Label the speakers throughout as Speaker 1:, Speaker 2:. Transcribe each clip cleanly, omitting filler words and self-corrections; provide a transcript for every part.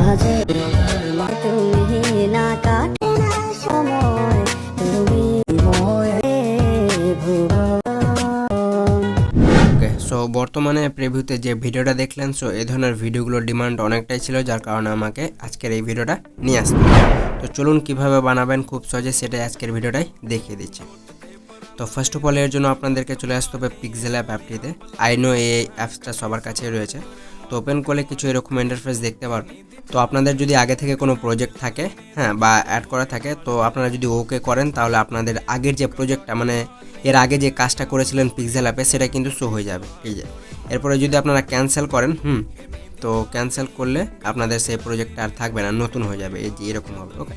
Speaker 1: So বর্তমানে প্রিভিউতে যে ভিডিওটা দেখলেন, সো এই ধরনের ভিডিওগুলোর ডিমান্ড অনেকটাই ছিল, যার কারণে আমাকে আজকের এই ভিডিওটা নিয়ে আসতে হবে। তো চলুন কিভাবে বানাবেন খুব সহজে সেটাই আজকের ভিডিওটাই দেখিয়ে দিচ্ছি। তো ফার্স্ট অফ অল এর জন্য আপনাদেরকে চলে আসতে হবে পিক্সেল অ্যাপটিতে। আই নো এই অ্যাপসটা সবার কাছেই রয়েছে। তো ওপেন করলে কিছু এরকম ইন্টারফেস দেখতে পারবেন। তো আপনাদের যদি আগে থেকে কোনো প্রজেক্ট থাকে, হ্যাঁ, বা অ্যাড করা থাকে, তো আপনারা যদি ওকে করেন তাহলে আপনাদের আগের যে প্রজেক্টটা, মানে এর আগে যে কাজটা করেছিলেন পিক্সেল অ্যাপে, সেটা কিন্তু শো হয়ে যাবে। এই যে এরপরে যদি আপনারা ক্যান্সেল করেন, তো ক্যান্সেল করলে আপনাদের সেই প্রজেক্টটা আর থাকবে না, নতুন হয়ে যাবে। এই যে এরকম হবে। ওকে,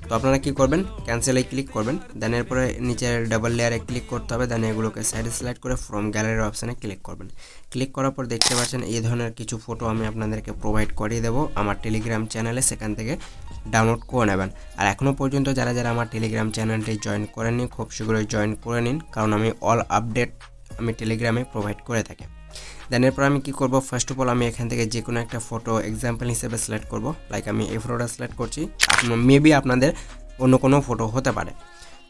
Speaker 1: তো আপনারা কি করবেন, ক্যান্সেলে ক্লিক করবেন, দেন এরপরে নিচের ডাবল লেয়ারে ক্লিক করতে হবে, দেন এগুলোকে সাইডে সিলেক্ট করে ফ্রম গ্যালারি অপশানে ক্লিক করবেন। ক্লিক করার পর দেখতে পাচ্ছেন এই ধরনের কিছু ফটো আমি আপনাদেরকে প্রোভাইড করিয়ে দেবো আমার টেলিগ্রাম চ্যানেলে, সেখান থেকে ডাউনলোড করে নেবেন। আর এখনও পর্যন্ত যারা যারা আমার টেলিগ্রাম চ্যানেলটি জয়েন করেননি, খুব শীঘ্রই জয়েন করে নিন, কারণ আমি অল আপডেট আমি টেলিগ্রামে প্রোভাইড করে থাকি। দেন এরপর আমি কী করবো, ফার্স্ট অফ অল আমি এখান থেকে যে কোনো একটা ফটো এক্সাম্পল হিসেবে সিলেক্ট করব। লাইক আমি এই ফটোটা সিলেক্ট করছি, মেবি আপনাদের অন্য কোনো ফটো হতে পারে।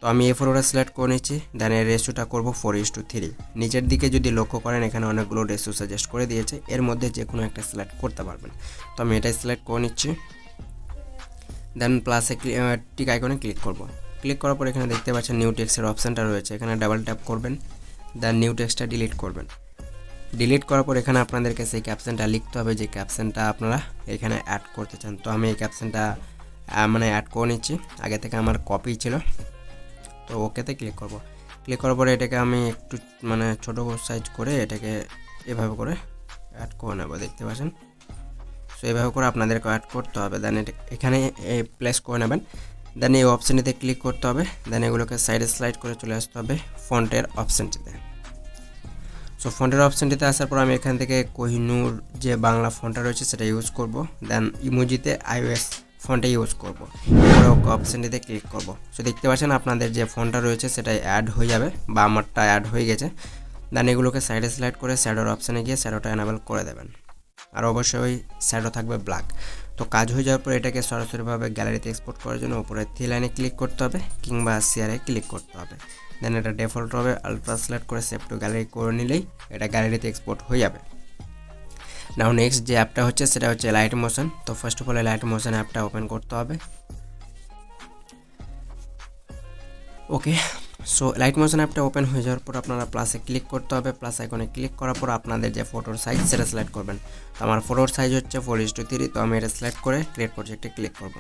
Speaker 1: তো আমি এই ফটোটা সিলেক্ট করে নিচ্ছি, দেন এর রেশিওটা করবো 4:3। নিচের দিকে যদি লক্ষ্য করেন এখানে অনেকগুলো রেশিও সাজেস্ট করে দিয়েছে, এর মধ্যে যে কোনো একটা সিলেক্ট করতে পারবেন। তো আমি এটাই সিলেক্ট করে নিচ্ছি, দেন প্লাসে টিক আইকনে ক্লিক করব। ক্লিক করার পর এখানে দেখতে পাচ্ছেন নিউ টেক্সটের অপশানটা রয়েছে, এখানে ডাবল ট্যাপ করবেন, দেন নিউ টেক্সটটা ডিলিট করবেন। ডিলিট করার পর এখানে আপনাদেরকে সেই ক্যাপশনটা লিখতে হবে, যে ক্যাপশনটা আপনারা এখানে অ্যাড করতে চান। তো আমি এই ক্যাপশনটা মানে অ্যাড করে নিচ্ছি, আগে থেকে আমার কপি ছিল। তো ওকেতে ক্লিক করব। ক্লিক করার পরে এটাকে আমি একটু মানে ছোটো সাইজ করে এটাকে এভাবে করে অ্যাড করে নেব, দেখতে পাচ্ছেন। সো এভাবে করে আপনাদেরকে অ্যাড করতে হবে, দেন এখানে প্লেস করে নেবেন। দেন এই অপশানটিতে ক্লিক করতে হবে, দেন এগুলোকে সাইডে স্লাইড করে চলে আসতে হবে ফন্টের অপশানটিতে। সো ফন্টের অপশানটিতে আসার পর আমি এখান থেকে কোহিনুর যে বাংলা ফন্টটা রয়েছে সেটা ইউজ করব, দেন ইমোজিতে iOS ফন্টে ইউজ করব। এরপরে ওকে অপশানটিতে ক্লিক করব। সো দেখতে পাচ্ছেন আপনাদের যে ফন্টটা রয়েছে সেটাই অ্যাড হয়ে যাবে, বা আমারটা অ্যাড হয়ে গেছে। দেন এগুলোকে সাইডে সিলেক্ট করে শ্যাডোর অপশানে গিয়ে শ্যাডোটা এনাবেল করে দেবেন, আর অবশ্যই শ্যাডো থাকবে ব্ল্যাক। তো কাজ হয়ে যাওয়ার পর এটাকে সরাসরিভাবে গ্যালারিতে এক্সপোর্ট করার জন্য উপরে 3 লাইনে ক্লিক করতে হবে, কিংবা শেয়ারে ক্লিক করতে হবে। দেন এটা ডিফল্ট হবে, আলট্রা সিলেক্ট করে সেভ টু গ্যালারি করে নিলেই এটা গ্যালারিতে এক্সপোর্ট হয়ে যাবে। নাও নেক্সট যে অ্যাপটা হচ্ছে সেটা হচ্ছে লাইট মোশন। তো first of all light motion অ্যাপটা ওপেন করতে হবে। ওকে, সো লাইট মোশন অ্যাপটা ওপেন হয়ে যাওয়ার পর আপনারা প্লাসে ক্লিক করতে হবে। প্লাস আইকনে ক্লিক করার পর আপনাদের যে ফটোর সাইজ সেটা সিলেক্ট করবেন। তো আমার ফটোর সাইজ হচ্ছে 4:3, তো আমি এটা সিলেক্ট করে ক্রিয়েট প্রজেক্টে ক্লিক করব।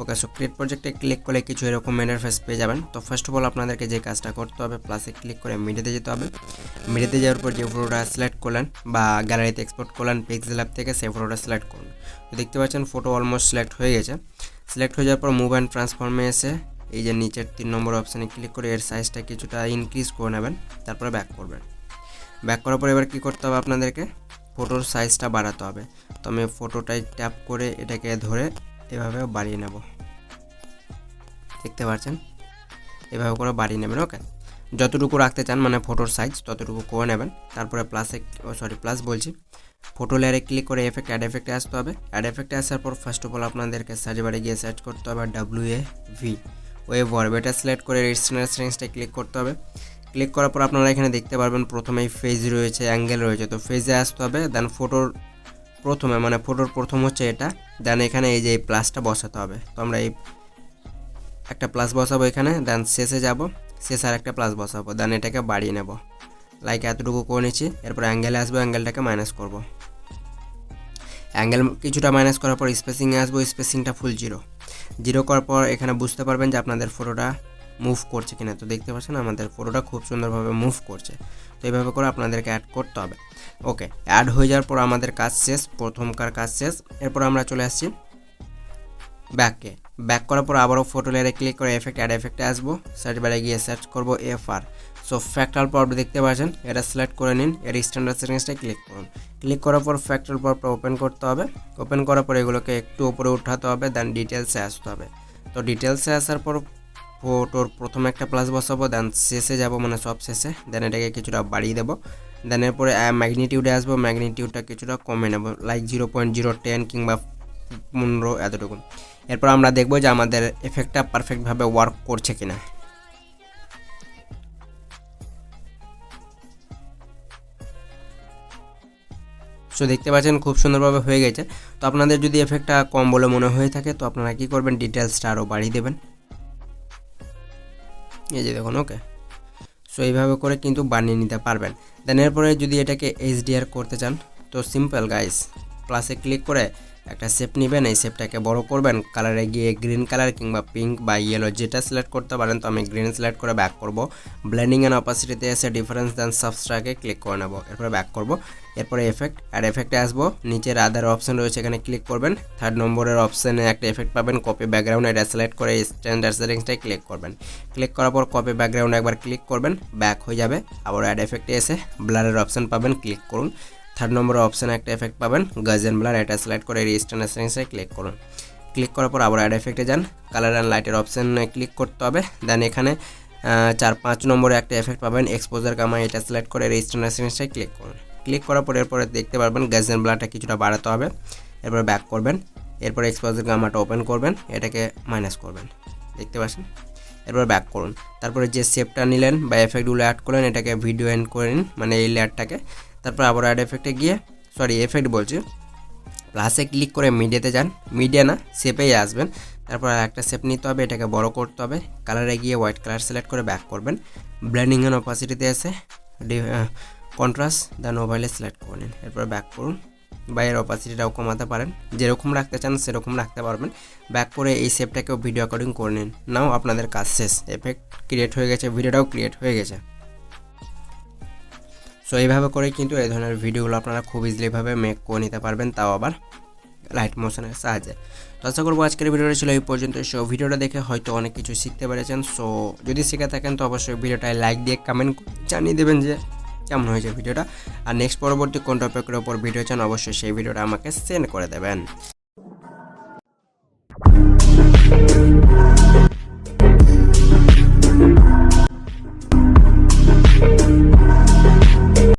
Speaker 1: ওকে, সো ক্রিয়েট প্রজেক্টে ক্লিক করলে কিছু এরকম ইন্টারফেস পেয়ে যাবেন। তো ফার্স্ট অফ অল আপনাদেরকে যে কাজটা করতে হবে, প্লাসে ক্লিক করে মিডিয়াতে যেতে হবে। মিডিয়াতে যাওয়ার পর যে ফটোটা সিলেক্ট করলেন বা গ্যালারিতে এক্সপোর্ট করলেন পিক্সেল অ্যাপ থেকে, সেই ফটোটা সিলেক্ট করুন। তো দেখতে পাচ্ছেন ফটো অলমোস্ট সিলেক্ট হয়ে গেছে। সিলেক্ট হয়ে যাওয়ার পর মুভ অ্যান্ড ট্রান্সফর্মে এসে এই যে নিচের 3 নম্বর অপশানে ক্লিক করে এর সাইজটা কিছুটা ইনক্রিজ করে নেবেন, তারপরে ব্যাক করবেন। ব্যাক করার পর এবার কী করতে হবে, আপনাদেরকে ফটোর সাইজটা বাড়াতে হবে। তো আমি ফটোটাই ট্যাপ করে এটাকে ধরে এভাবে বাড়িয়ে নেব, দেখতে পাচ্ছেন, এভাবে করে বাড়িয়ে নেবেন। ওকে, যতটুকু রাখতে চান মানে ফটোর সাইজ ততটুকু করে নেবেন। তারপরে প্লাস বলছি, ফটো লেয়ারে ক্লিক করে অ্যাড এফেক্টে আসতে হবে। অ্যাড এফেক্টে আসার পর ফার্স্ট অফ অল আপনাদেরকে সার্চ বারে গিয়ে সার্চ করতে হবে 𝗤𝙗𝗎𝗏 এটা সিলেক্ট করে রেজিস্ট্রেশনটা ক্লিক করতে হবে। ক্লিক করার পর আপনারা এখানে দেখতে পারবেন প্রথমেই ফেজ রয়েছে, অ্যাঙ্গেল রয়েছে। তো ফেজে আসতে হবে, দেন ফটোর প্রথম হচ্ছে এটা, দেন এখানে এই যে এই প্লাসটা বসাতে হবে। তো আমরা এই একটা প্লাস বসাবো এখানে, দেন শেষে যাব, শেষে আর একটা প্লাস বসাবো, দেন এটাকে বাড়িয়ে নেব, লাইক এতটুকু করে নিচ্ছি। এরপর অ্যাঙ্গেলে আসবো, অ্যাঙ্গেলটাকে মাইনাস করব। অ্যাঙ্গেল কিছুটা মাইনাস করার পর স্পেসিংয়ে আসবো, স্পেসিংটা ফুল 0 করার পর এখানে বুঝতে পারবেন যে আপনাদের ফটোটা মুভ করছে কিনা। তো দেখতে পাচ্ছেন আমাদের ফটোটা খুব সুন্দরভাবে মুভ করছে। তো এইভাবে করে আপনাদেরকে অ্যাড করতে হবে। ওকে, অ্যাড হয়ে যাওয়ার পর আমাদের কাজ শেষ, প্রথমকার কাজ শেষ। এরপর আমরা চলে আসছি ব্যাক করার পর আবারও ফটো লেয়ারে ক্লিক করে অ্যাড এফেক্টে আসবো, সার্চ বারে গিয়ে সার্চ করব FR। সো ফ্র্যাক্টাল পর্ব দেখতে পাচ্ছেন, এটা সিলেক্ট করে নিন, এর স্ট্যান্ডার্ড সেটিংসটা ক্লিক করুন। ক্লিক করার পর ফ্র্যাক্টাল পর্বটা ওপেন করতে হবে। ওপেন করার পর এগুলোকে একটু উপরে উঠাতে হবে, দেন ডিটেলসে আসতে হবে। তো ডিটেলসে আসার পর ফটোর প্রথমে একটা প্লাস বসাবো, দেন শেষে যাব, মানে সব শেষে, দেন এটাকে কিছুটা বাড়িয়ে দেবো। দেন এরপরে ম্যাগনিটিউডে আসবো, ম্যাগনিটিউডটা কিছুটা কমে নেব, লাইক 0.010 কিংবা 15 এতটুকু। এরপর আমরা দেখবো যে আমাদের এফেক্টটা পারফেক্টভাবে ওয়ার্ক করছে কিনা। সো দেখতে পাচ্ছেন খুব সুন্দরভাবে হয়ে গেছে। তো আপনাদের যদি এফেক্টটা কম বলে মনে হয়ে থাকে তো আপনারা কি করবেন, ডিটেলসটা আরও বাড়িয়ে দেবেন, এই যে দেখুন। ওকে, সো এইভাবে করে কিন্তু বানিয়ে নিতে পারবেন। দেন এরপরে যদি এটাকে HDR করতে চান তো সিম্পল গাইস, প্লাসে ক্লিক করে একটা শেপ নেবেন, এই শেপটাকে বড় করবেন, কালারে গিয়ে গ্রিন কালার কিংবা পিঙ্ক বা ইয়েলো যেটা সিলেক্ট করতে পারেন। তো আমি গ্রিন সিলেক্ট করে ব্যাক করব, ব্লেন্ডিং অ্যান্ড অপাসিটিতে এসে ডিফারেন্স দেন সাবস্ট্রাকে ক্লিক করে নেব, এরপরে ব্যাক করব। এরপরে এফেক্ট, আর এফেক্টে আসবো, নিচের আদার অপশন রয়েছে এখানে ক্লিক করবেন, 3rd নম্বরের অপশানে একটা এফেক্ট পাবেন কপি ব্যাকগ্রাউন্ড, এটা সিলেক্ট করে স্ট্যান্ডার্ড সেটিংসটাই ক্লিক করবেন। ক্লিক করার পর কপি ব্যাকগ্রাউন্ড একবার ক্লিক করবেন, ব্যাক হয়ে যাবে। আবার অ্যাড এফেক্টে এসে ব্লারের অপশন পাবেন, ক্লিক করুন। 3rd নম্বরের অপশানে একটা এফেক্ট পাবেন গাজেন ব্লার, এটা সিলেক্ট করে স্ট্যান্ডার্ড সেটিংসটাই ক্লিক করুন। ক্লিক করার পর আবার অ্যাড এফেক্টে যান, কালার অ্যান্ড লাইটের অপশানে ক্লিক করতে হবে। দেন এখানে 4-5 নম্বরে একটা এফেক্ট পাবেন এক্সপোজার গামা, এটা সিলেক্ট করে স্ট্যান্ডার্ড সেটিংসটাই ক্লিক করুন। ক্লিক করার পর এরপরে দেখতে পারবেন গাজেন ব্লারটা কিছুটা বাড়াতে হবে, এরপরে ব্যাক করবেন। এরপরে এক্সপোজার গামাটা ওপেন করবেন, এটাকে মাইনাস করবেন, দেখতে পাচ্ছেন। এরপর ব্যাক করুন, তারপরে যে শেপটা নিলেন বা এফেক্টগুলো অ্যাড করলেন এটাকে ভিডিও এন্ড করে নিন, মানে এই লেয়ারটাকে। তারপর আবার অ্যাড এফেক্টে গিয়ে, সরি এফেক্ট বলছি, প্লাসে ক্লিক করে মিডিয়াতে যান, মিডিয়া না শেপেই আসবেন। তারপর একটা শেপ নিতে হবে, এটাকে বড় করতে হবে, কালারে গিয়ে হোয়াইট কালার সিলেক্ট করে ব্যাক করবেন, ব্লেন্ডিং অ্যান্ড অপাসিটিতে এসে কন্ট্রাস্ট দেন ওভারলে সিলেক্ট করে নিন, এরপর ব্যাক করুন। বা এর অপাসিটিটাও কমাতে পারেন, যেরকম রাখতে চান সেরকম রাখতে পারবেন। ব্যাক করে এই শেপটাকেও ভিডিও অ্যাকর্ডিং করে নিন, নাও আপনাদের কাজ শেষ, এফেক্ট ক্রিয়েট হয়ে গেছে, ভিডিওটাও ক্রিয়েট হয়ে গেছে। সো এইভাবে করে কিন্তু এই ধরনের ভিডিওগুলো আপনারা খুব ইজিলিভাবে মেক করে নিতে পারবেন, তাও আবার লাইট মোশনের সাহায্যে। তো আশা করবো আজকের ভিডিওটা ছিল এই পর্যন্ত। সো ভিডিওটা দেখে হয়তো অনেক কিছু শিখতে পেরেছেন। সো যদি শিখে থাকেন তো অবশ্যই ভিডিওটায় লাইক দিয়ে কমেন্ট জানিয়ে দেবেন যে কেমন হয়েছে ভিডিওটা। আর নেক্সট পরবর্তী কোন টপিকের ওপর ভিডিও চান অবশ্যই সেই ভিডিওটা আমাকে সেন্ড করে দেবেন।